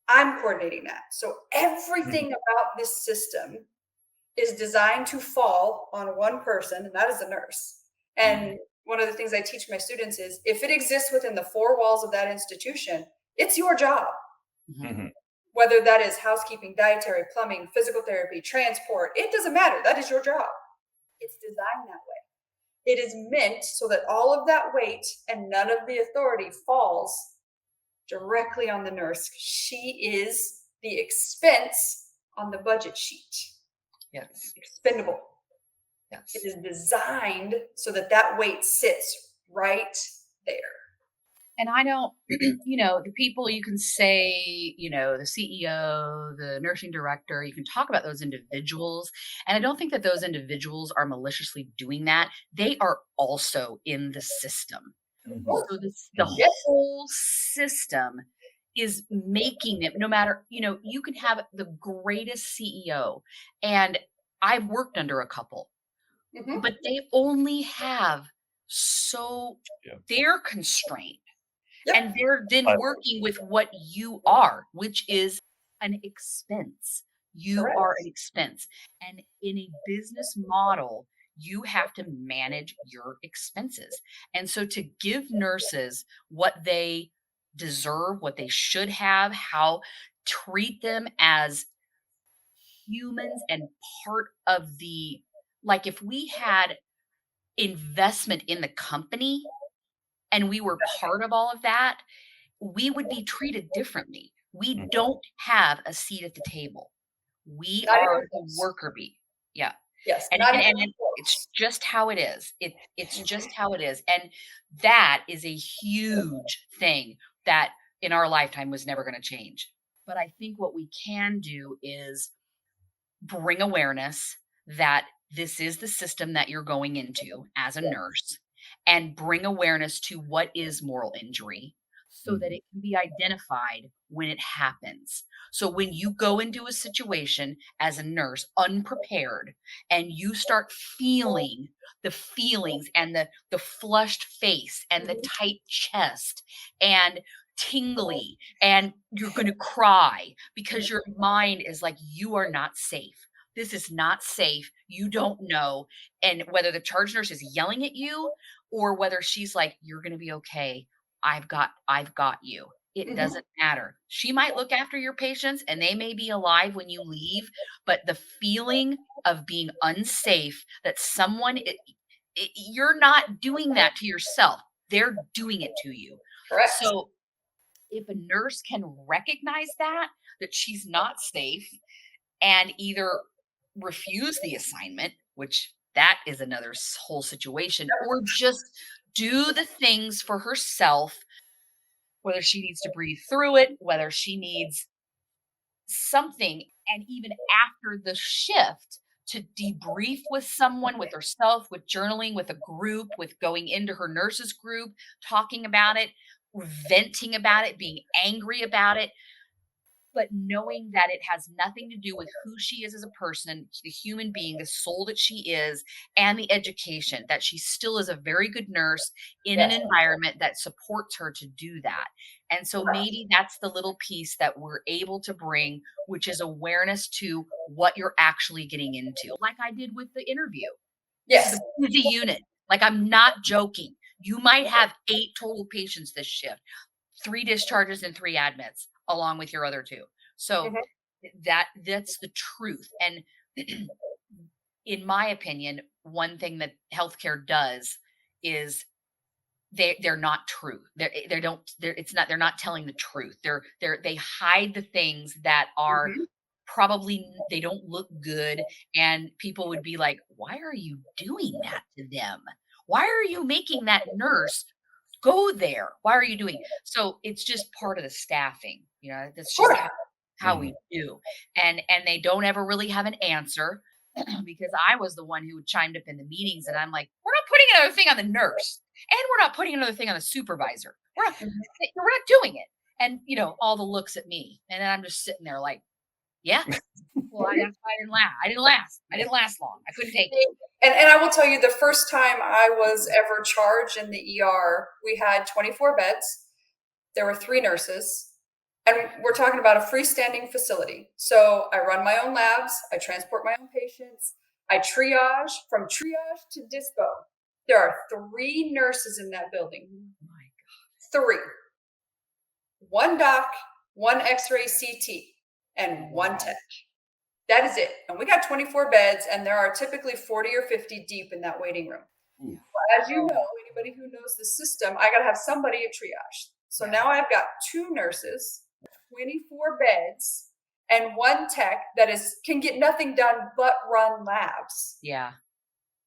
I'm coordinating that. So Mhm. everything about this system is designed to fall on one person, and that is a nurse. And one of the things I teach my students is if it exists within the four walls of that institution, it's your job. Mhm. Whether that is housekeeping, dietary, plumbing, physical therapy, transport, it doesn't matter. That is your job. It's designed that way. It is meant so that all of that weight and none of the authority falls directly on the nurse. She is the expense on the budget sheet. Yes. Expendable. Yes. It is designed so that that weight sits right there. And I don't, the people you can say, the CEO, the nursing director, you can talk about those individuals. And I don't think that those individuals are maliciously doing that. They are also in the system. Mhm. So the Yes. whole system is making it, no matter, you can have the greatest CEO. And I've worked under a couple, Mhm. but they only have so Yeah. they're constrained. Yep. And they're then I- working with what you are, which is an expense. You Correct. are an expense. And in a business model, you have to manage your expenses. And so to give nurses what they deserve, what they should have, how treat them as humans and part of the, like if we had investment in the company and we were part of all of that, we would be treated differently. We Mhm. don't have a seat at the table. We Not are even the close. worker bee. Yeah. Yes, And not and, even and it's close. just how it is. It's just how it is. And that is a huge thing that in our lifetime was never going to change. But I think what we can do is bring awareness that this is the system that you're going into as a nurse and bring awareness to what is moral injury so that Mhm. it can be identified when it happens. So when you go into a situation as a nurse unprepared and you start feeling the feelings and the flushed face and the Mhm. tight chest and tingly and you're going to cry because your mind is like, you are not safe. This is not safe. You don't know. And whether the charge nurse is yelling at you or whether she's like, you're going to be okay. I've got you. It Mhm. doesn't matter. She might look after your patients and they may be alive when you leave, but the feeling of being unsafe that you're not doing that to yourself. They're doing it to you. Correct. So if a nurse can recognize that she's not safe and either refuse the assignment, which that is another whole situation, or just do the things for herself, whether she needs to breathe through it, whether she needs something, and even after the shift to debrief with someone, with herself, with journaling, with a group, with going into her nurses group, talking about it, venting about it, being angry about it, but knowing that it has nothing to do with who she is as a person, the human being, the soul that she is, and the education, that she still is a very good nurse in an Yes. environment that supports her to do that. And so maybe that's the little piece that we're able to bring, which is awareness to what you're actually getting into. Like I did with the interview. This is Yes. a busy unit. Like I'm not joking. You might have 8 total patients this shift. 3 discharges and 3 admits along with your other 2. So Mhm. that's the truth. And in my opinion, one thing that healthcare does is they're not true. They don't they're not telling the truth. They hide the things that are Mhm. probably they don't look good and people would be like, "Why are you doing that to them? Why are you making that nurse go there? Why are you doing?" So it's just part of the staffing. That's Of just course. how we do. And they don't ever really have an answer because I was the one who chimed up in the meetings and I'm like, "We're not putting another thing on the nurse and we're not putting another thing on the supervisor. Mhm. We're not doing it." And all the looks at me. And then I'm just sitting there like, "Yeah, well, that's why I didn't last. I didn't last. I didn't last long. I couldn't take it." And I will tell you, the first time I was ever charged in the ER, we had 24 beds. There were 3 nurses. And we're talking about a freestanding facility. So I run my own labs, I transport my own patients, I triage. From triage to dispo. There are 3 nurses in that building. Oh my 3. 1 doc, 1 X-ray CT, and 1 tech. That is it. And we got 24 beds, and there are typically 40 or 50 deep in that waiting room. Ooh. As you know, anybody who knows the system, I got to have somebody at triage. So now I've got 2 nurses, 24 beds, and 1 tech that can get nothing done but run labs. Yeah.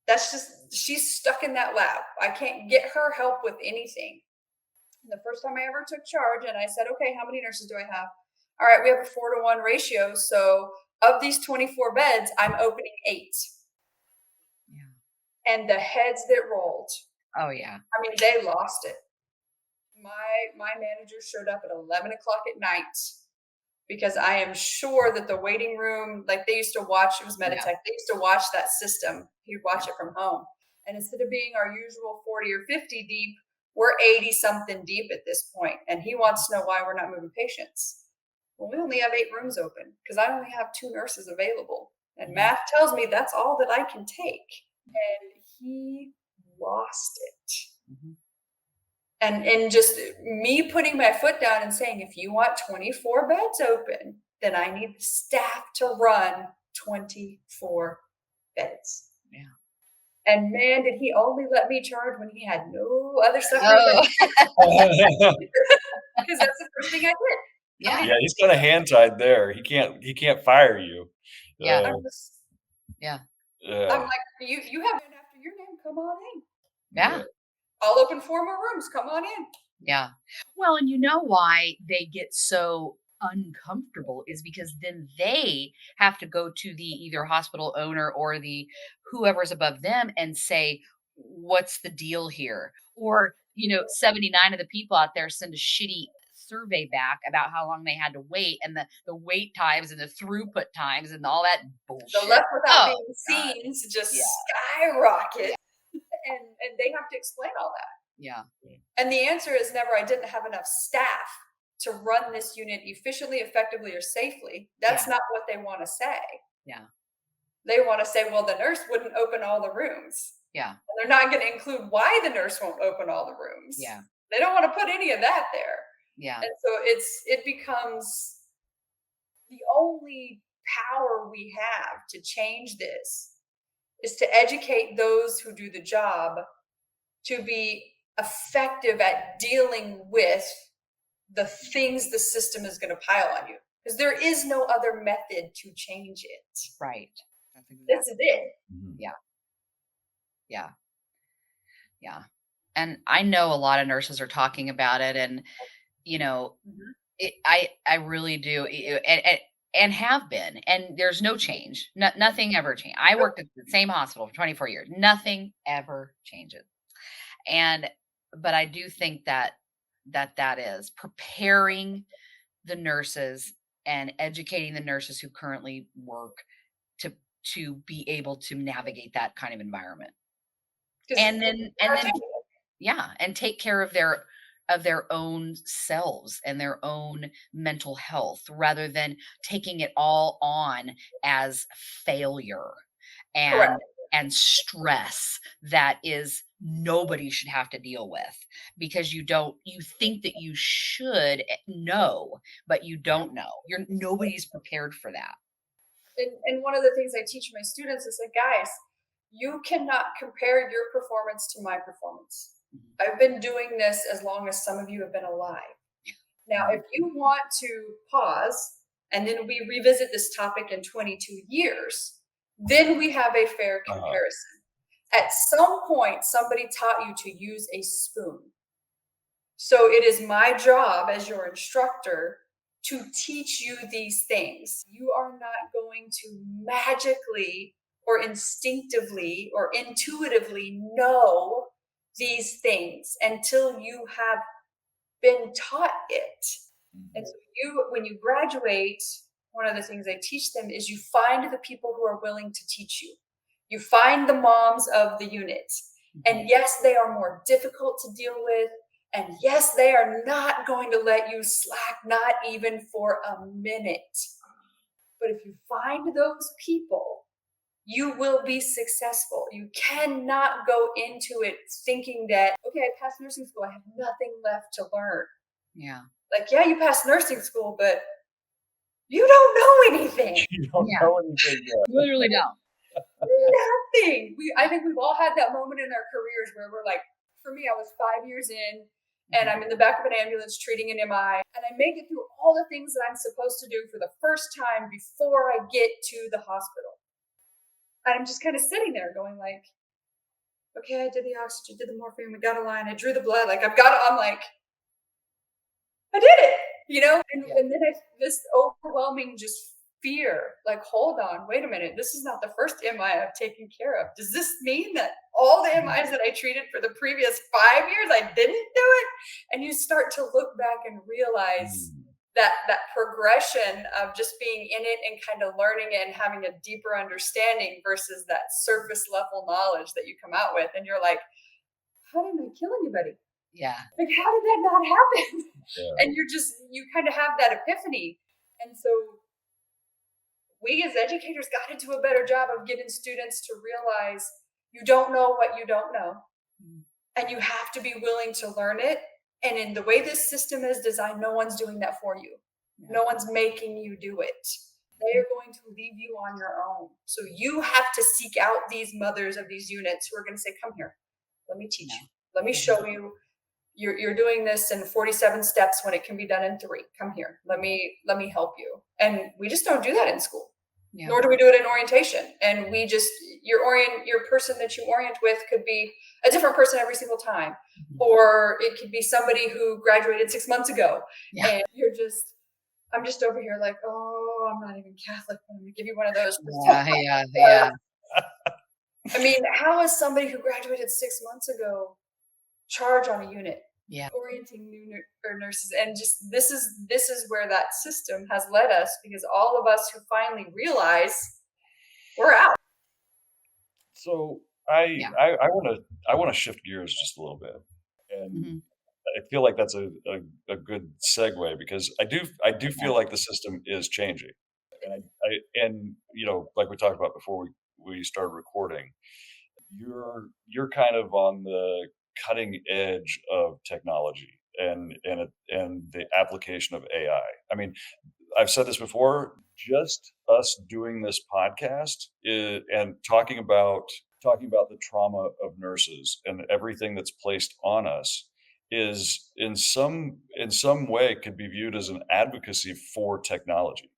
That's just, she's stuck in that lab. I can't get her help with anything. And the first time I ever took charge, and I said, okay, how many nurses do I have? All right, we have a 4-to-1 ratio. So of these 24 beds, I'm opening 8. Yeah. And the heads that rolled. Oh yeah. I mean, they lost it. My manager showed up at 11 o'clock at night because I am sure that the waiting room, like they used to watch, it was Meditech, they used to watch that system. He'd watch it from home. And instead of being our usual 40 or 50 deep, we're 80 something deep at this point. And he wants to know why we're not moving patients. Well, we only have 8 rooms open because I only have 2 nurses available. And math tells me that's all that I can take. And he lost it. Mm-hmm. And just me putting my foot down and saying, if you want 24 beds open, then I need the staff to run 24 beds. Yeah. And man, did he only let me charge when he had no other stuff. Oh. Because that's the first thing I did. Yeah. Yeah, he's kind of hand tied there. He can't fire you. Yeah. Yeah. Yeah. I'm like, you have it after your name. Come on in. Yeah. I'll open 4 more rooms. Come on in. Yeah. Well, and you know why they get so uncomfortable is because then they have to go to the either hospital owner or the whoever's above them and say, what's the deal here? Or, 79 of the people out there send a shitty survey back about how long they had to wait and the wait times and the throughput times and all that bullshit. The left without being God. scenes just skyrocket. And they have to explain all that. Yeah. And the answer is never, I didn't have enough staff to run this unit efficiently, effectively, or safely. That's not what they want to say. Yeah. They want to say, well, the nurse wouldn't open all the rooms. Yeah. And they're not going to include why the nurse won't open all the rooms. Yeah. They don't want to put any of that there. Yeah. And so it becomes the only power we have to change this is to educate those who do the job to be effective at dealing with the things the system is going to pile on you. Because there is no other method to change it. Right. This is it. Yeah. Yeah. Yeah. And I know a lot of nurses are talking about it and, I really do. And have been, and there's no change. Nothing ever changed. I worked at the same hospital for 24 years. Nothing ever changes. But I do think that is preparing the nurses and educating the nurses who currently work to be able to navigate that kind of environment. And then and take care of their own selves and their own mental health rather than taking it all on as failure and stress that is nobody should have to deal with because you think that you should know, but you don't know. Nobody's prepared for that. And one of the things I teach my students is like, guys, you cannot compare your performance to my performance. I've been doing this as long as some of you have been alive. Now, if you want to pause and then we revisit this topic in 22 years, then we have a fair comparison. At some point, somebody taught you to use a spoon. So it is my job as your instructor to teach you these things. You are not going to magically or instinctively or intuitively know these things until you have been taught it. And so when you graduate, one of the things I teach them is you find the people who are willing to teach you. You find the moms of the unit. And yes, they are more difficult to deal with. And yes, they are not going to let you slack, not even for a minute. But if you find those people, you will be successful. You cannot go into it thinking that, okay, I passed nursing school, I have nothing left to learn. Yeah. Like, yeah, you passed nursing school, but you don't know anything. You don't Yeah. know anything yet. Literally don't. Nothing. I think we've all had that moment in our careers where we're like, for me, I was 5 years in and I'm in the back of an ambulance treating an MI, and I make it through all the things that I'm supposed to do for the first time before I get to the hospital. And I'm just kind of sitting there going like, okay, I did the oxygen, did the morphine, we got a line, I drew the blood, like I'm like, I did it, and then this overwhelming just fear, like, hold on, wait a minute, this is not the first MI I've taken care of. Does this mean that all the MIs that I treated for the previous 5 years, I didn't do it? And you start to look back and realize that progression of just being in it and kind of learning it and having a deeper understanding versus that surface level knowledge that you come out with. And you're like, how didn't I kill anybody? Yeah. Like, how did that not happen? Yeah. And you kind of have that epiphany. And so we as educators got to do a better job of getting students to realize you don't know what you don't know. And you have to be willing to learn it. And in the way this system is designed, no one's doing that for you. Yeah. No one's making you do it. They are going to leave you on your own. So you have to seek out these mothers of these units who are going to say, come here, let me teach you. Let me show you. You're doing this in 47 steps when it can be done in 3. Come here. Let me help you. And we just don't do that in school. Yeah. Nor do we do it in orientation. And we just, your person that you orient with could be a different person every single time. Or it could be somebody who graduated 6 months ago. Yeah. And I'm just over here like, oh, I'm not even Catholic. I'm going to give you one of those. Yeah. I mean, how is somebody who graduated 6 months ago charge on a unit? Yeah. Orienting new nurses, and just this is where that system has led us, because all of us who finally realize we're out. So I want to shift gears just a little bit, and I feel like that's a good segue, because I do feel like the system is changing, and like we talked about before we started recording, you're kind of on the cutting edge of technology and the application of AI. I mean, I've said this before, just us doing this podcast and talking about the trauma of nurses and everything that's placed on us is in some way could be viewed as an advocacy for technology,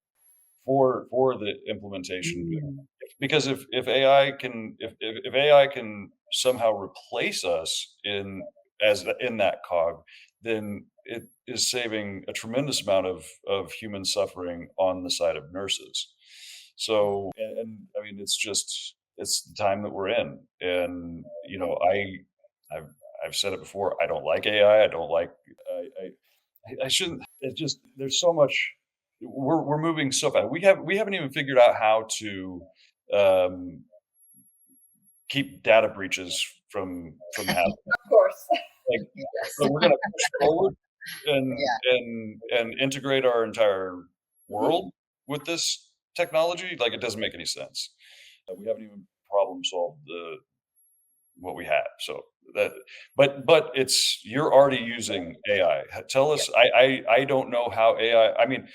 for the implementation. Because if AI can if AI can somehow replace us in that cog, then it is saving a tremendous amount of human suffering on the side of nurses. So, and I mean, it's the time that we're in, and I've I've said it before. I don't like AI. I don't like. I shouldn't. It's just there's so much. We're moving so fast. We haven't even figured out how to um, keep data breaches from happening. Of course. Like, Yes. so we're going to push forward and Yeah. and integrate our entire world with this technology. Like, it doesn't make any sense. We haven't even problem solved what we have. So that, but you're already using AI. Tell us. I don't know how AI. I mean,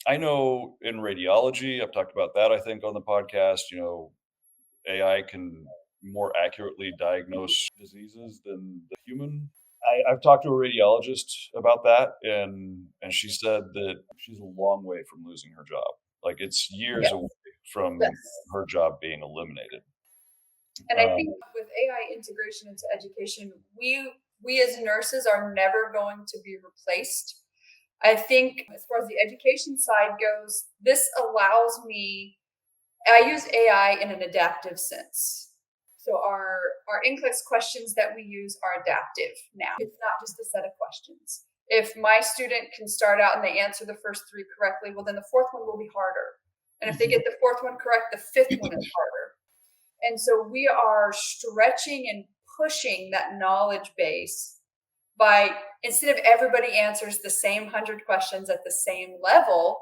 I know in radiology, I've talked about that, I think, on the podcast. AI can more accurately diagnose diseases than the human. I've talked to a radiologist about that, and she said that she's a long way from losing her job. Like, it's years away from her job being eliminated. And I think with AI integration into education, we as nurses are never going to be replaced. I think as far as the education side goes, this allows me, I use AI in an adaptive sense. So our NCLEX questions that we use are adaptive now. It's not just a set of questions. If my student can start out and they answer the first 3 correctly, well, then the 4th one will be harder. And if they get the 4th one correct, the 5th one is harder. And so we are stretching and pushing that knowledge base by instead of everybody answers the same 100 questions at the same level,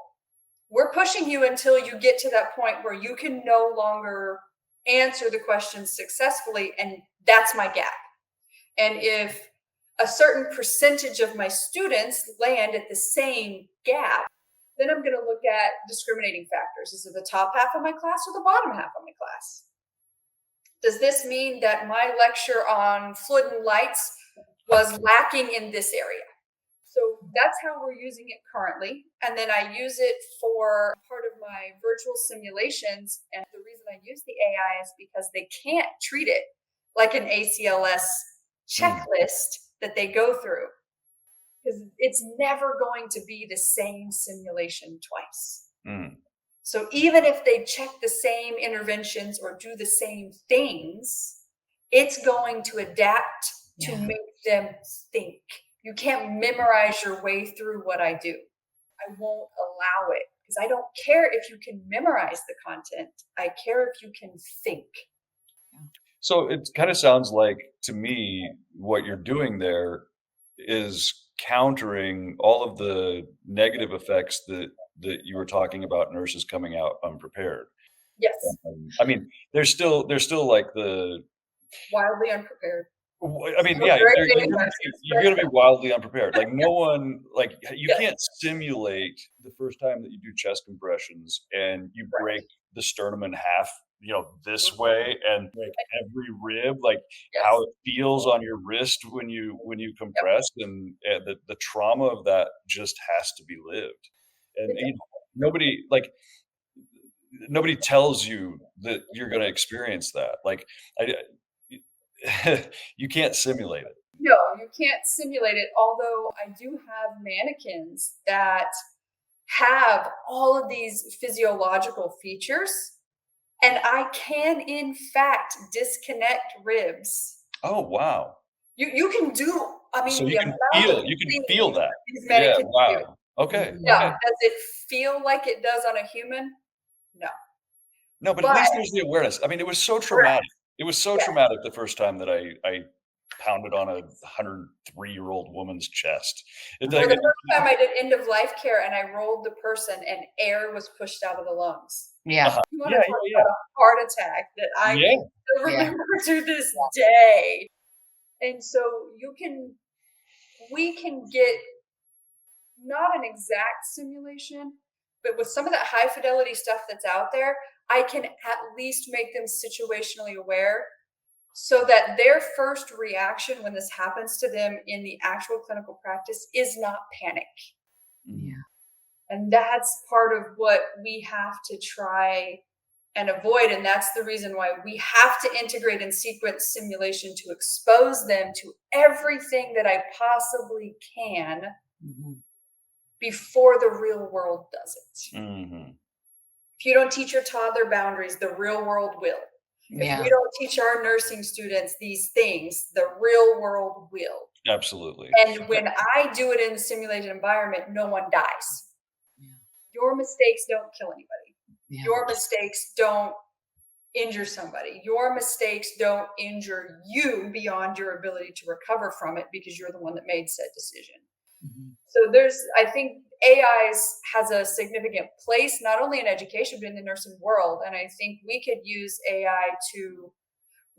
we're pushing you until you get to that point where you can no longer answer the questions successfully. And that's my gap. And if a certain percentage of my students land at the same gap, then I'm going to look at discriminating factors. Is it the top half of my class or the bottom half of my class? Does this mean that my lecture on fluid and lights was lacking in this area? So that's how we're using it currently. And then I use it for part of my virtual simulations. And the reason I use the AI is because they can't treat it like an ACLS checklist that they go through, because it's never going to be the same simulation twice. So even if they check the same interventions or do the same things, it's going to adapt to make them think. You can't memorize your way through what I do. I won't allow it, because I don't care if you can memorize the content. I care if you can think. So it kind of sounds like to me what you're doing there is countering all of the negative effects that you were talking about, nurses coming out unprepared. Yes. I mean, there's still like the Wildly unprepared. I mean, yeah, you're gonna be wildly unprepared. Like no one, like you can't simulate the first time that you do chest compressions and you break the sternum in half, this way, and break every rib, like how it feels on your wrist when you compress, and the trauma of that just has to be lived. And nobody tells you that you're going to experience that. Like you can't simulate it. No, you can't simulate it. Although I do have mannequins that have all of these physiological features, and I can, in fact, disconnect ribs. Oh, wow. You can do, I mean, So the you can amount feel that. these Yeah, mannequins do. wow. Okay. Yeah. Okay. Does it feel like it does on a human? No. No, but at least there's the awareness. I mean, it was so traumatic. It was so traumatic the first time that I pounded on a 103-year-old woman's chest. Or the first time I did end of life care and I rolled the person and air was pushed out of the lungs. Yeah. You want to talk about a heart attack that I still remember to this day. And so we can get not an exact simulation, but with some of that high fidelity stuff that's out there, I can at least make them situationally aware, so that their first reaction when this happens to them in the actual clinical practice is not panic. Yeah. And that's part of what we have to try and avoid. And that's the reason why we have to integrate and sequence simulation to expose them to everything that I possibly can before the real world does it. If you don't teach your toddler boundaries, the real world will. If we don't teach our nursing students these things, the real world will. Absolutely. And when I do it in a simulated environment, no one dies. Your mistakes don't kill anybody. Your mistakes don't injure somebody. Your mistakes don't injure you beyond your ability to recover from it, because you're the one that made said decision. So I think AI has a significant place, not only in education, but in the nursing world. And I think we could use AI to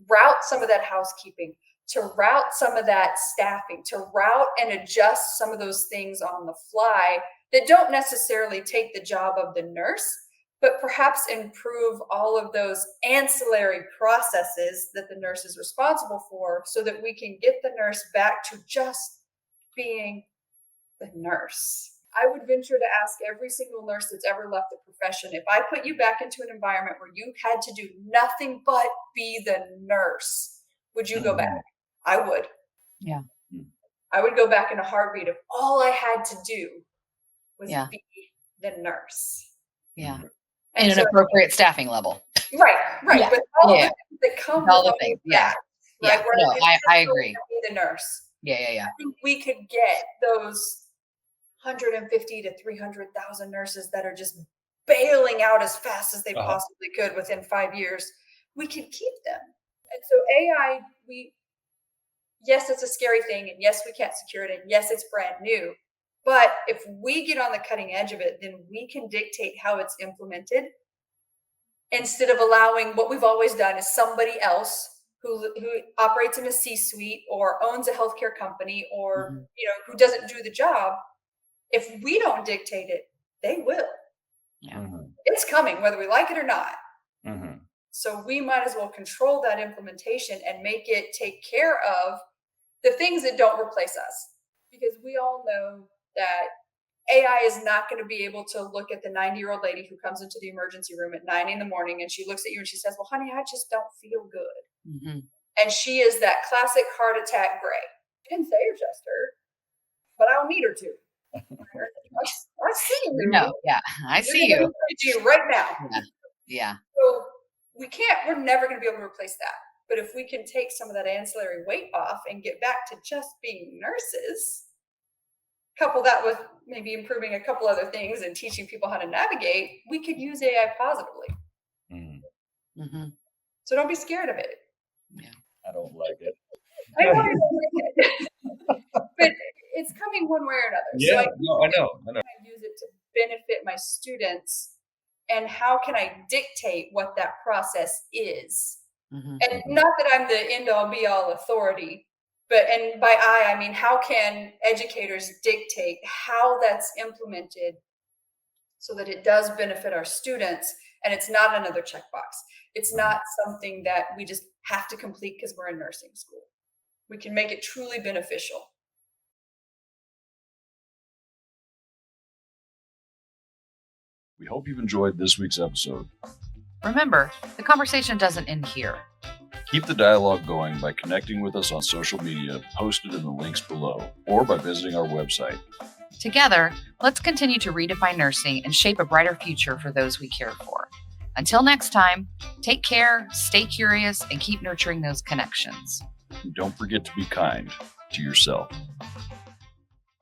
route some of that housekeeping, to route some of that staffing, to route and adjust some of those things on the fly that don't necessarily take the job of the nurse, but perhaps improve all of those ancillary processes that the nurse is responsible for, so that we can get the nurse back to just being the nurse. I would venture to ask every single nurse that's ever left the profession, if I put you back into an environment where you had to do nothing but be the nurse, would you go back? I would. Yeah. I would go back in a heartbeat if all I had to do was be the nurse. Yeah. And an appropriate staffing level. Right. Yeah. But all the things that come all the with things. that. Right? No, I agree. Be the nurse. Yeah. I think we could get those 150 to 300,000 nurses that are just bailing out as fast as they possibly could within 5 years. We could keep them. And so AI, yes, it's a scary thing. And yes, we can't secure it. And yes, it's brand new. But if we get on the cutting edge of it, then we can dictate how it's implemented instead of allowing what we've always done is somebody else who operates in a C-suite or owns a healthcare company or who doesn't do the job. If we don't dictate it, they will. Yeah. It's coming, whether we like it or not. Mm-hmm. So we might as well control that implementation and make it take care of the things that don't replace us. Because we all know that AI is not going to be able to look at the 90-year-old lady who comes into the emergency room at 9 a.m. and she looks at you and she says, well, honey, I just don't feel good. Mm-hmm. And she is that classic heart attack gray. She didn't say or gesture, but I don't need her to. I see you. No, yeah, I see you. Right now. Yeah. So we're never going to be able to replace that. But if we can take some of that ancillary weight off and get back to just being nurses, couple that with maybe improving a couple other things and teaching people how to navigate, we could use AI positively. Mm-hmm. So don't be scared of it. Yeah. I don't like it. I know you don't like it. But it's coming one way or another. Yeah, So I know. I use it to benefit my students, and how can I dictate what that process is? Mm-hmm. And not that I'm the end-all be-all authority, and by I mean, how can educators dictate how that's implemented so that it does benefit our students and it's not another checkbox. It's not something that we just have to complete because we're in nursing school. We can make it truly beneficial. We hope you've enjoyed this week's episode. Remember, the conversation doesn't end here. Keep the dialogue going by connecting with us on social media posted in the links below or by visiting our website. Together, let's continue to redefine nursing and shape a brighter future for those we care for. Until next time, take care, stay curious, and keep nurturing those connections. And don't forget to be kind to yourself.